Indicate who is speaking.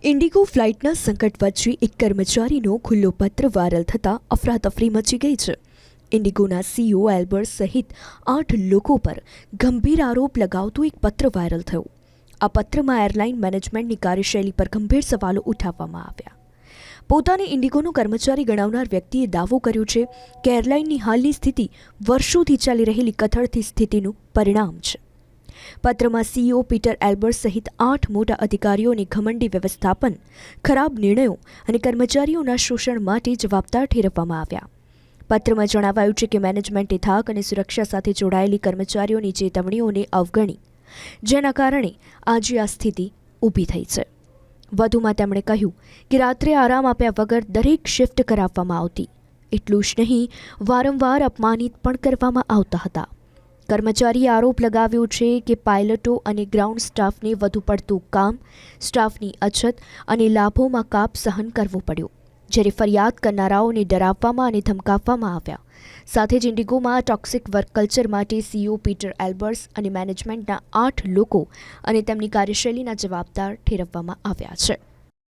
Speaker 1: Indigo ફ્લાઇટના સંકટ વચ્ચે એક કર્મચારીનો ખુલ્લો પત્ર વાયરલ થતાં અફરાતફરી મચી ગઈ છે. ઇન્ડિગોના સીઈઓ એલ્બર્ટ સહિત 8 લોકો પર ગંભીર આરોપ લગાવતો એક પત્ર વાયરલ થયો. આ પત્રમાં એરલાઇન મેનેજમેન્ટની કાર્યશૈલી પર ગંભીર સવાલો ઉઠાવવામાં આવ્યા. પોતાને ઇન્ડિગોનો કર્મચારી ગણાવનાર વ્યક્તિએ દાવો કર્યો છે કે એરલાઇનની હાલની સ્થિતિ વર્ષોથી ચાલી રહેલી કથળતી સ્થિતિનું પરિણામ છે. પત્રમાં સીઈઓ પીટર એલ્બર્ટ સહિત 8 મોટા અધિકારીઓને ઘમંડી વ્યવસ્થાપન, ખરાબ નિર્ણયો અને કર્મચારીઓના શોષણ માટે જવાબદાર ઠેરવવામાં આવ્યા. પત્રમાં જણાવાયું છે કે મેનેજમેન્ટે થાક અને સુરક્ષા સાથે જોડાયેલી કર્મચારીઓની ચેતવણીઓને અવગણી, જેના કારણે આજે આ સ્થિતિ ઊભી થઈ છે. વધુમાં તેમણે કહ્યું કે રાત્રે આરામ આપ્યા વગર દરેક શિફ્ટ કરાવવામાં આવતી. એટલું જ નહીં, વારંવાર અપમાનિત પણ કરવામાં આવતા હતા. કર્મચારીએ આરોપ લગાવ્યો છે કે પાયલટો અને ગ્રાઉન્ડ સ્ટાફને વધુ પડતું કામ, સ્ટાફની અછત અને લાભોમાં કાપ સહન કરવો પડ્યો, જ્યારે ફરિયાદ કરનારાઓને ડરાવવામાં અને ધમકાવવામાં આવ્યા. સાથે જ ઇન્ડિગોમાં ટોક્સિક વર્ક કલ્ચર માટે સીઈઓ પીટર એલ્બર્ટ્સ અને મેનેજમેન્ટના 8 લોકો અને તેમની કાર્યશૈલીના જવાબદાર ઠેરવવામાં આવ્યા છે.